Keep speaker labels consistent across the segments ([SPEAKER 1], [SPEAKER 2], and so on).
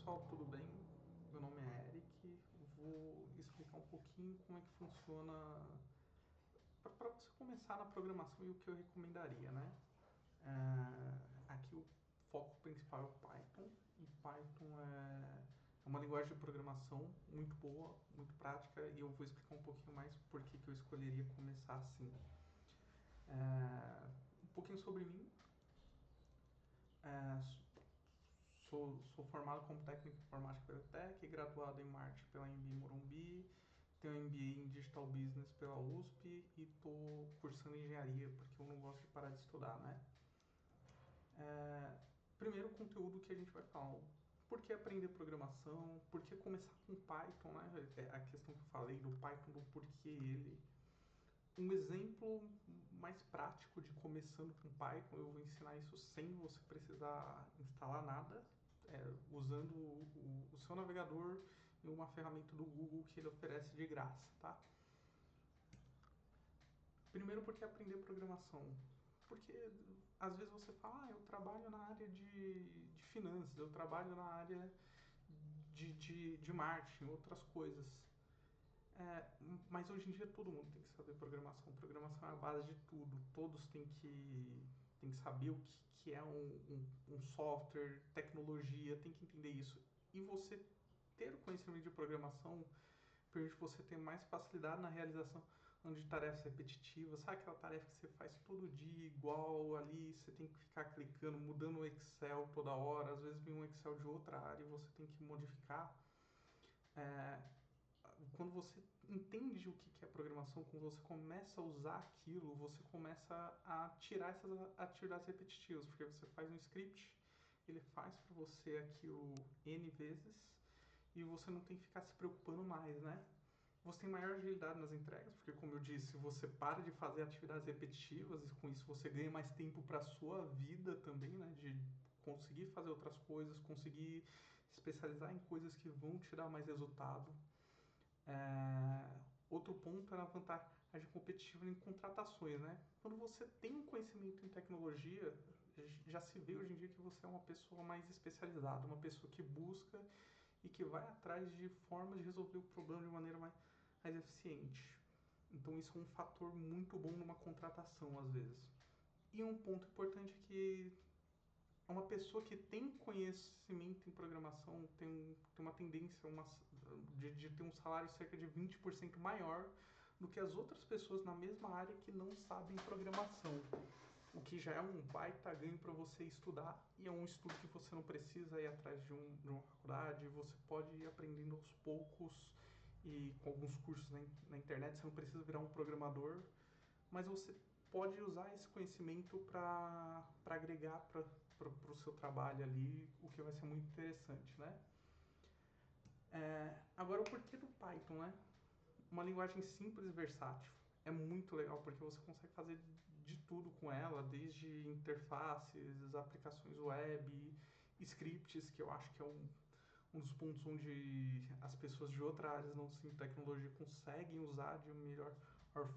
[SPEAKER 1] pessoal, tudo bem? Meu nome é Eric. Vou explicar um pouquinho como é que funciona para você começar na programação e o que eu recomendaria, né? Aqui o foco principal é o Python, e Python é uma linguagem de programação muito boa, muito prática, e eu vou explicar um pouquinho mais por que eu escolheria começar assim. Um pouquinho sobre mim. É, sou formado como técnico em informática pela ETEC, graduado em marketing pela Embi Morumbi, tenho MBA em Digital Business pela USP e estou cursando engenharia porque eu não gosto de parar de estudar, né? Primeiro, o conteúdo que a gente vai falar. Por que aprender programação? Por que começar com Python, né? A questão que eu falei do Python, do porquê ele. Um exemplo mais prático de começando com Python, eu vou ensinar isso sem você precisar instalar nada, usando o seu navegador e uma ferramenta do Google que ele oferece de graça, tá? Primeiro, por que aprender programação? Porque às vezes você fala, eu trabalho na área de finanças, eu trabalho na área de marketing, outras coisas. Mas hoje em dia todo mundo tem que saber programação. Programação é a base de tudo. Todos têm que saber o que é um software, tecnologia, tem que entender isso. E você ter o conhecimento de programação permite você ter mais facilidade na realização de tarefas repetitivas. Sabe aquela tarefa que você faz todo dia igual ali, você tem que ficar clicando, mudando o Excel toda hora, às vezes vem um Excel de outra área e você tem que modificar. Quando você entende o que é programação, quando você começa a usar aquilo, você começa a tirar essas atividades repetitivas, porque você faz um script, ele faz para você aquilo N vezes e você não tem que ficar se preocupando mais, né? Você tem maior agilidade nas entregas, porque como eu disse, você para de fazer atividades repetitivas e com isso você ganha mais tempo para a sua vida também, né? De conseguir fazer outras coisas, conseguir especializar em coisas que vão te dar mais resultado. Outro ponto é a vantagem competitiva em contratações, né? Quando você tem um conhecimento em tecnologia, já se vê hoje em dia que você é uma pessoa mais especializada, uma pessoa que busca e que vai atrás de formas de resolver o problema de maneira mais eficiente. Então isso é um fator muito bom numa contratação às vezes. E um ponto importante é que uma pessoa que tem conhecimento em programação tem uma tendência de ter um salário cerca de 20% maior do que as outras pessoas na mesma área que não sabem programação. O que já é um baita ganho para você estudar, e é um estudo que você não precisa ir atrás de uma faculdade, você pode ir aprendendo aos poucos e com alguns cursos na internet, você não precisa virar um programador, mas você pode usar esse conhecimento para agregar para o seu trabalho ali, o que vai ser muito interessante, né? Agora, o porquê do Python, né? Uma linguagem simples e versátil. É muito legal porque você consegue fazer de tudo com ela, desde interfaces, aplicações web, scripts, que eu acho que é um dos pontos onde as pessoas de outras áreas não de tecnologia conseguem usar de uma melhor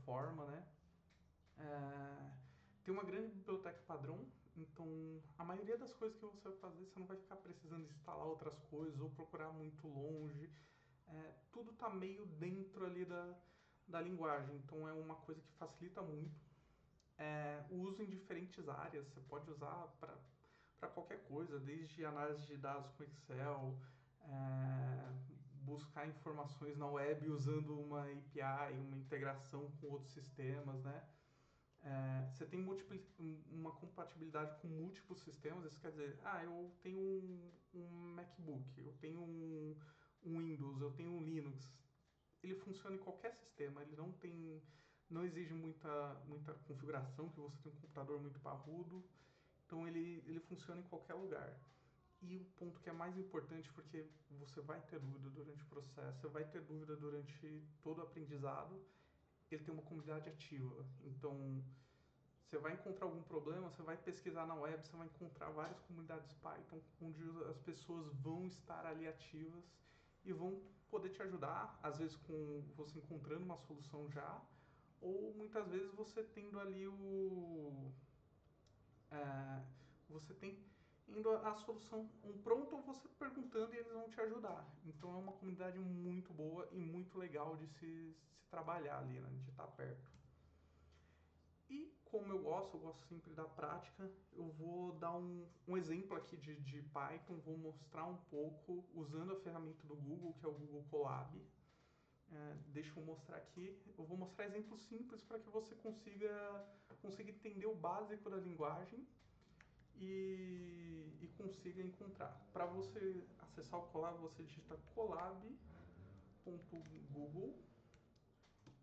[SPEAKER 1] forma, né? Tem uma grande biblioteca padrão, então a maioria das coisas que você vai fazer, você não vai ficar precisando instalar outras coisas ou procurar muito longe. Tudo está meio dentro ali da linguagem, então é uma coisa que facilita muito. O uso em diferentes áreas, você pode usar para qualquer coisa, desde análise de dados com Excel, buscar informações na web usando uma API, uma integração com outros sistemas, né? Você tem uma compatibilidade com múltiplos sistemas, isso quer dizer, eu tenho um MacBook, eu tenho um Windows, eu tenho um Linux. Ele funciona em qualquer sistema, ele não exige muita configuração, que você tem um computador muito parrudo, então ele funciona em qualquer lugar. E o ponto que é mais importante, porque você vai ter dúvida durante o processo, você vai ter dúvida durante todo o aprendizado, ele tem uma comunidade ativa. Então, você vai encontrar algum problema, você vai pesquisar na web, você vai encontrar várias comunidades Python onde as pessoas vão estar ali ativas e vão poder te ajudar, às vezes com você encontrando uma solução já, ou muitas vezes você tendo ali você tem indo a solução pronta ou você perguntando e eles vão te ajudar. Então é uma comunidade muito boa e muito legal de se trabalhar ali, né? De estar perto. E como eu gosto sempre da prática, eu vou dar um exemplo aqui de Python, vou mostrar um pouco usando a ferramenta do Google, que é o Google Colab. Deixa eu mostrar aqui, eu vou mostrar exemplos simples para que você consiga entender o básico da linguagem e consiga encontrar. Para você acessar o Colab, você digita colab.google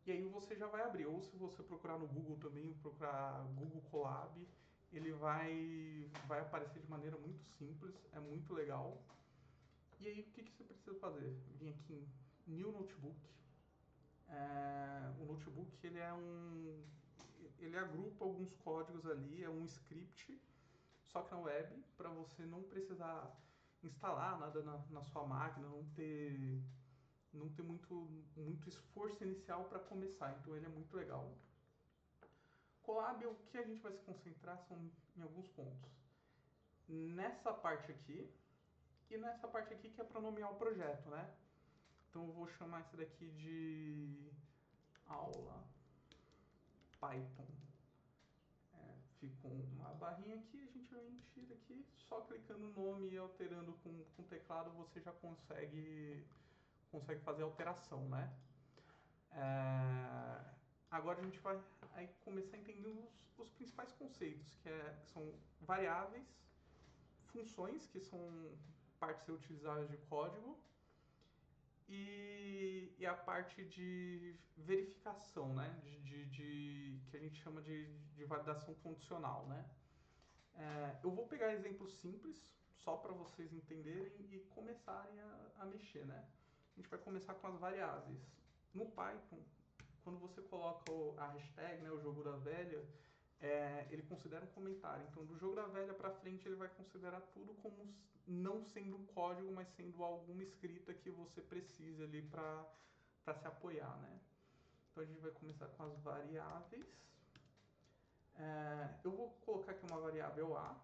[SPEAKER 1] e aí você já vai abrir. Ou se você procurar no Google também, procurar Google Colab, ele vai aparecer de maneira muito simples, é muito legal. E aí o que você precisa fazer? Vim aqui em New Notebook. O notebook ele agrupa alguns códigos ali, é um script, só que na web, para você não precisar instalar nada na sua máquina, não ter muito esforço inicial para começar, então ele é muito legal. Colab, o que a gente vai se concentrar são em alguns pontos. Nessa parte aqui, e nessa parte aqui que é para nomear o projeto, né? Então eu vou chamar isso daqui de aula Python. Fica uma barrinha aqui, a gente vai tira aqui, só clicando no nome e alterando com o teclado você já consegue fazer a alteração, né? Agora a gente vai aí começar a entender os principais conceitos, que são variáveis, funções, que são partes utilizáveis de código, e a parte de verificação, né? Que a gente chama de validação condicional, né? Eu vou pegar exemplos simples, só para vocês entenderem e começarem a mexer, né? A gente vai começar com as variáveis. No Python, quando você coloca a hashtag, né, o jogo da velha, ele considera um comentário. Então, do jogo da velha para frente, ele vai considerar tudo como não sendo um código, mas sendo alguma escrita que você precise ali para se apoiar, né? Então, a gente vai começar com as variáveis. Eu vou colocar aqui uma variável A,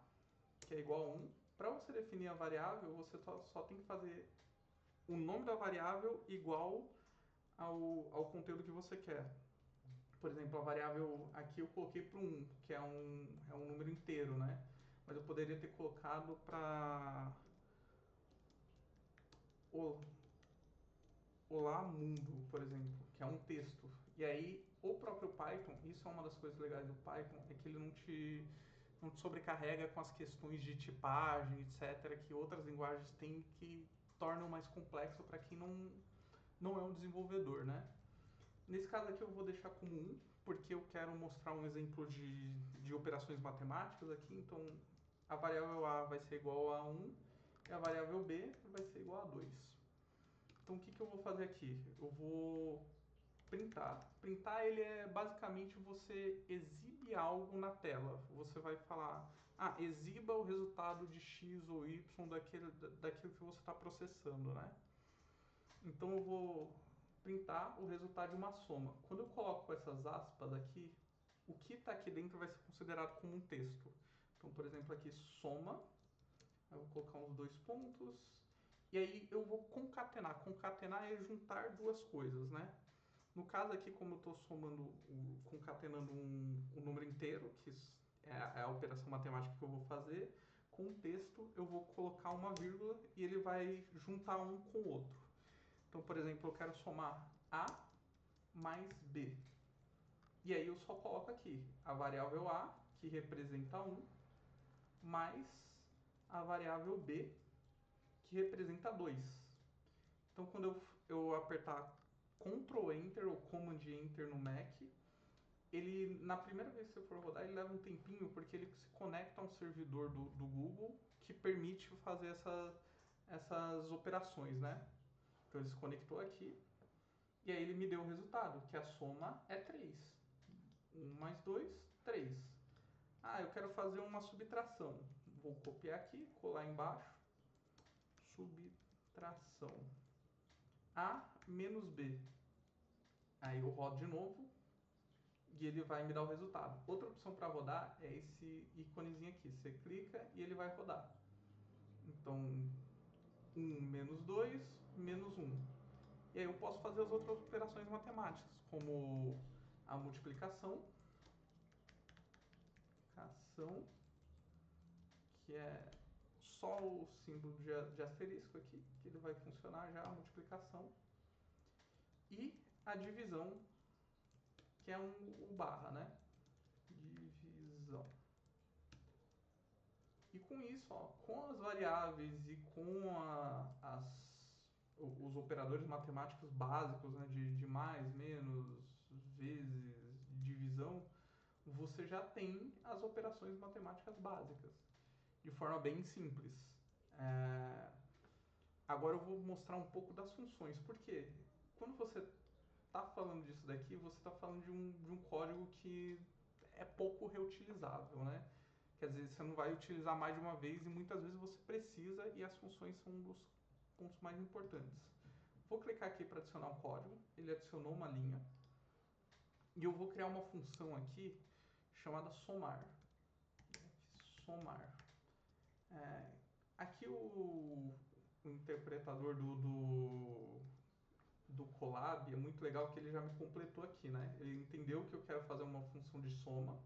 [SPEAKER 1] que é igual a 1. Para você definir a variável, você só tem que fazer o nome da variável igual ao conteúdo que você quer. Por exemplo, a variável aqui eu coloquei para 1, que é um número inteiro, né? Mas eu poderia ter colocado para Olá Mundo, por exemplo, que é um texto. E aí, o próprio Python, isso é uma das coisas legais do Python, é que ele não te sobrecarrega com as questões de tipagem, etc., que outras linguagens têm que tornam mais complexo para quem não é um desenvolvedor, né? Nesse caso aqui eu vou deixar como 1, porque eu quero mostrar um exemplo de operações matemáticas aqui, então a variável A vai ser igual a 1 e a variável B vai ser igual a 2. Então o que eu vou fazer aqui? Eu vou printar. Printar ele é basicamente você exibe algo na tela. Você vai falar, exiba o resultado de X ou Y daquilo que você está processando, né? Então eu vou printar o resultado de uma soma. Quando eu coloco essas aspas aqui, o que está aqui dentro vai ser considerado como um texto. Então, por exemplo, aqui soma, eu vou colocar uns 2 pontos, e aí eu vou concatenar. Concatenar é juntar duas coisas, né? No caso aqui, como eu estou concatenando um número inteiro, que é a operação matemática que eu vou fazer, com o texto eu vou colocar uma vírgula e ele vai juntar um com o outro. Então, por exemplo, eu quero somar A mais B. E aí eu só coloco aqui a variável A, que representa 1, mais a variável B, que representa 2. Então, quando eu apertar Ctrl Enter ou Command Enter no Mac, ele, na primeira vez que você for rodar, ele leva um tempinho, porque ele se conecta a um servidor do Google que permite fazer essas operações, né? Então ele se conectou aqui, e aí ele me deu o resultado, que a soma é 3. 1 mais 2, 3. Eu quero fazer uma subtração. Vou copiar aqui, colar embaixo. Subtração. A menos B. Aí eu rodo de novo e ele vai me dar o resultado. Outra opção para rodar é esse íconezinho aqui. Você clica e ele vai rodar. Então, 1 menos 2, menos 1. E aí eu posso fazer as outras operações matemáticas, como a multiplicação, que é só o símbolo de asterisco aqui, que ele vai funcionar já, a multiplicação, e a divisão, que é o barra, né? Divisão. E com isso, ó, com as variáveis e com os operadores matemáticos básicos, né, de mais, menos, vezes, divisão, você já tem as operações matemáticas básicas, de forma bem simples. Agora eu vou mostrar um pouco das funções, porque quando você está falando disso daqui, você está falando de um código que é pouco reutilizável, né? Quer dizer, você não vai utilizar mais de uma vez e muitas vezes você precisa e as funções são um dos pontos mais importantes. Vou clicar aqui para adicionar um código, ele adicionou uma linha e eu vou criar uma função aqui chamada somar. Somar. Aqui o interpretador do Colab é muito legal que ele já me completou aqui, né? Ele entendeu que eu quero fazer uma função de soma,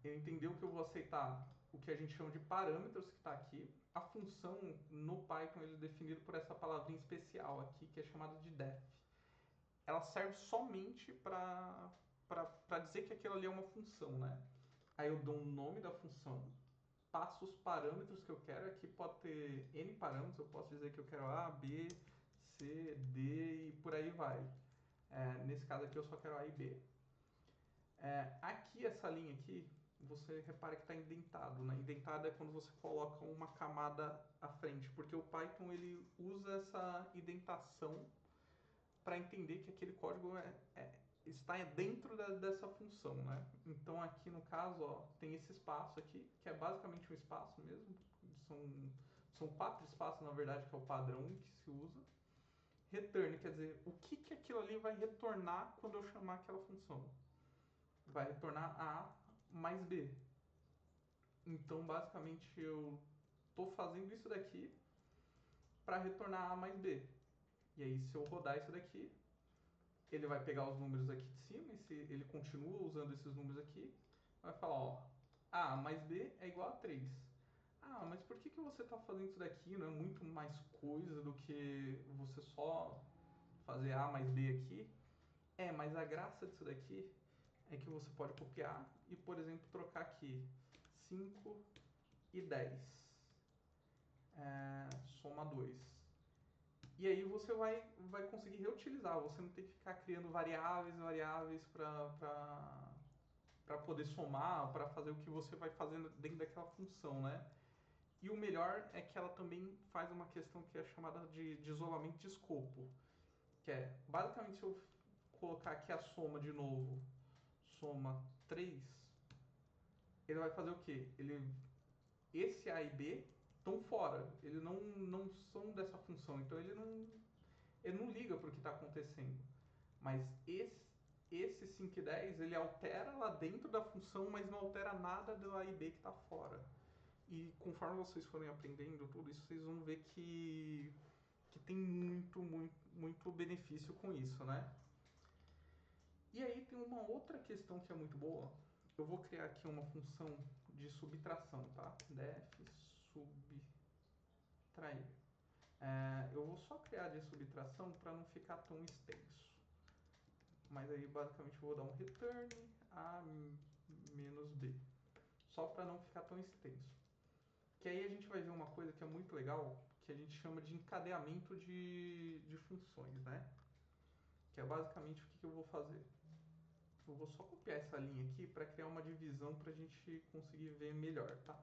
[SPEAKER 1] ele entendeu que eu vou aceitar o que a gente chama de parâmetros que está aqui. A função no Python ele é definido por essa palavrinha especial aqui, que é chamada de def. Ela serve somente para dizer que aquilo ali é uma função, né? Aí eu dou o nome da função, passo os parâmetros que eu quero. Aqui pode ter N parâmetros, eu posso dizer que eu quero A, B, C, D e por aí vai. Nesse caso aqui eu só quero A e B. Aqui essa linha aqui, você repara que está indentado, né? Indentado é quando você coloca uma camada à frente, porque o Python ele usa essa indentação para entender que aquele código está dentro dessa função, né? Então aqui no caso, ó, tem esse espaço aqui, que é basicamente um espaço mesmo, são 4 espaços na verdade, que é o padrão que se usa. Return, quer dizer, o que aquilo ali vai retornar quando eu chamar aquela função? Vai retornar A mais B. Então basicamente eu estou fazendo isso daqui para retornar A mais B. E aí se eu rodar isso daqui, ele vai pegar os números aqui de cima, e se ele continua usando esses números aqui, vai falar, ó, A mais B é igual a 3. Ah, mas por que você está fazendo isso daqui? Não é muito mais coisa do que você só fazer A mais B aqui? Mas a graça disso daqui é que você pode copiar e, por exemplo, trocar aqui 5 e 10. Soma 2. E aí você vai conseguir reutilizar, você não tem que ficar criando variáveis para poder somar, para fazer o que você vai fazendo dentro daquela função, né? E o melhor é que ela também faz uma questão que é chamada de isolamento de escopo, que é, basicamente, se eu colocar aqui a soma de novo, soma 3, ele vai fazer o quê? Esse A e B estão fora, eles não são dessa função, então ele não liga para o que está acontecendo. Mas esse 5 e 10, ele altera lá dentro da função, mas não altera nada do A e B que está fora. E conforme vocês forem aprendendo tudo isso, vocês vão ver que tem muito benefício com isso, né? E aí tem uma outra questão que é muito boa. Eu vou criar aqui uma função de subtração, tá? Def subtrair. Eu vou só criar de subtração para não ficar tão extenso. Mas aí basicamente eu vou dar um return a menos b, só para não ficar tão extenso. Que aí a gente vai ver uma coisa que é muito legal, que a gente chama de encadeamento de funções, né? Que é basicamente o que eu vou fazer. Eu vou só copiar essa linha aqui para criar uma divisão para a gente conseguir ver melhor, tá?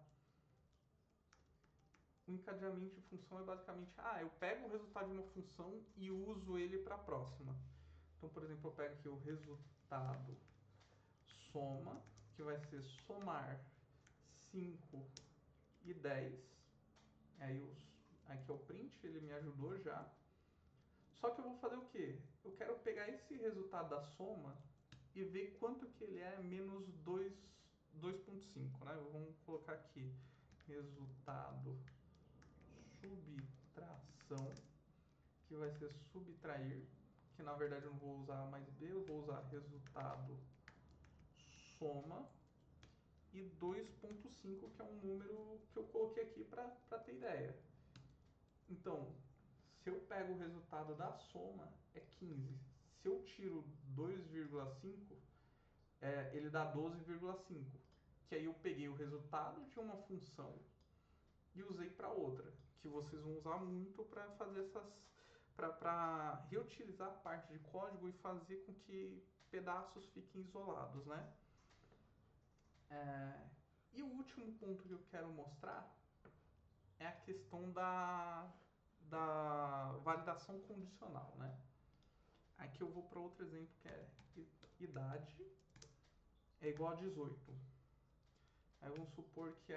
[SPEAKER 1] O encadeamento de função é basicamente, eu pego o resultado de uma função e uso ele para a próxima. Então, por exemplo, eu pego aqui o resultado soma, que vai ser somar 5 e 10. Aí aqui é o print, ele me ajudou já. Só que eu vou fazer o quê? Eu quero pegar esse resultado da soma e ver quanto que ele é menos 2,5, né? Vamos colocar aqui resultado subtração, que vai ser subtrair, que na verdade eu não vou usar mais B, eu vou usar resultado soma, e 2,5, que é um número que eu coloquei aqui para ter ideia. Então, se eu pego o resultado da soma, é 15. Se eu tiro 2,5, ele dá 12,5. Que aí eu peguei o resultado de uma função e usei para outra, que vocês vão usar muito para fazer para reutilizar parte de código e fazer com que pedaços fiquem isolados, né? E o último ponto que eu quero mostrar é a questão da validação condicional, né? Aqui eu vou para outro exemplo que é idade é igual a 18. Aí vamos supor que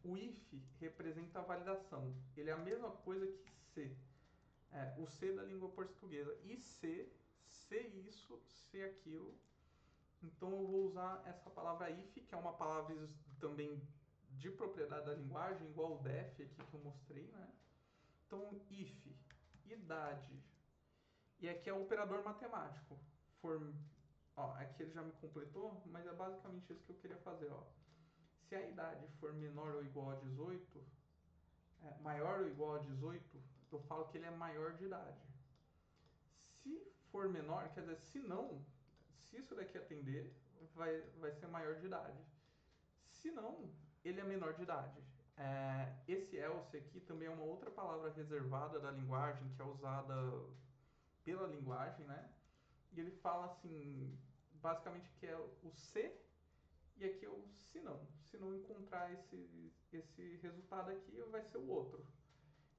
[SPEAKER 1] o if representa a validação. Ele é a mesma coisa que se. O C da língua portuguesa. E se isso, se aquilo. Então eu vou usar essa palavra if, que é uma palavra também de propriedade da linguagem, igual o def aqui que eu mostrei, né? Então if, idade, e aqui é o operador matemático. Aqui ele já me completou, mas é basicamente isso que eu queria fazer, ó. Se a idade for menor ou igual a 18, maior ou igual a 18, eu falo que ele é maior de idade. Se for menor, quer dizer, se não, se isso daqui atender, vai ser maior de idade. Se não, ele é menor de idade. Esse else aqui também é uma outra palavra reservada da linguagem, que é usada pela linguagem, né? E ele fala assim, basicamente que é o se, e aqui é o se não. Se não encontrar esse resultado aqui, vai ser o outro.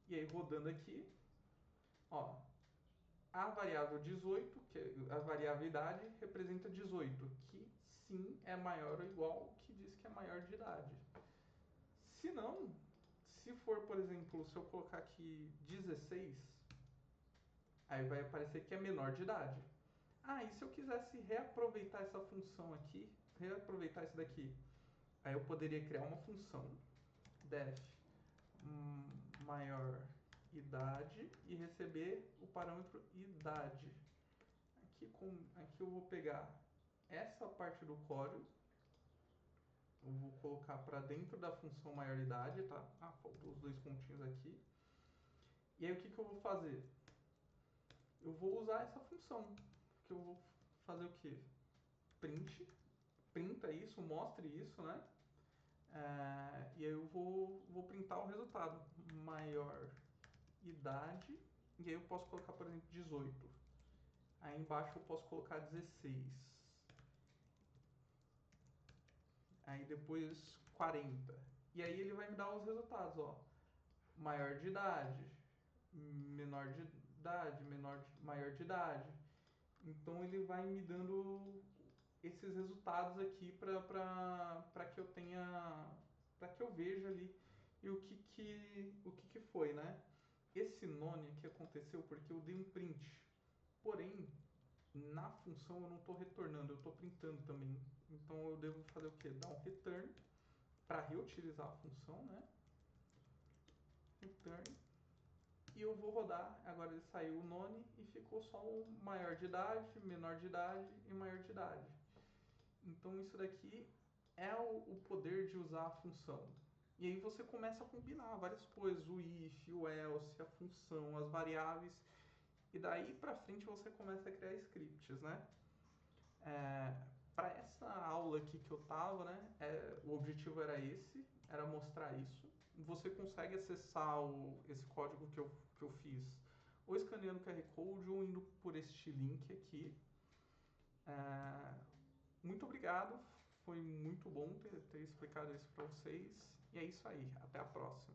[SPEAKER 1] E aí, rodando aqui, ó, a variável 18, que é a variável idade, representa 18, que sim é maior ou igual, que diz que é maior de idade. Se não, se for, por exemplo, se eu colocar aqui 16, aí vai aparecer que é menor de idade. E se eu quisesse reaproveitar essa função aqui, reaproveitar isso daqui, aí eu poderia criar uma função def maior idade e receber o parâmetro idade. Aqui eu vou pegar essa parte do código, eu vou colocar para dentro da função maioridade, tá? Faltou os dois pontinhos aqui. E aí o que eu vou fazer? Eu vou usar essa função, que eu vou fazer o que? Printa isso, mostre isso, né? E aí eu vou printar o resultado. Maior idade, e aí eu posso colocar, por exemplo, 18. Aí embaixo eu posso colocar 16. Aí depois 40. E aí ele vai me dar os resultados, ó. Maior de idade, menor de idade, maior de idade. Então ele vai me dando esses resultados aqui para que eu tenha, para que eu veja ali e o que foi, né? Esse none aqui aconteceu porque eu dei um print. Porém, na função eu não estou retornando, eu estou printando também. Então eu devo fazer o que? Dar um return para reutilizar a função, né? Return. E eu vou rodar, agora ele saiu o none e ficou só o maior de idade, menor de idade e maior de idade. Então isso daqui é o poder de usar a função. E aí você começa a combinar várias coisas, o if, o else, a função, as variáveis. E daí pra frente você começa a criar scripts, né? Para essa aula aqui que eu tava, né? O objetivo era era mostrar isso. Você consegue acessar esse código que eu fiz ou escaneando o QR Code ou indo por este link aqui. Muito obrigado, foi muito bom ter explicado isso para vocês. E é isso aí, até a próxima.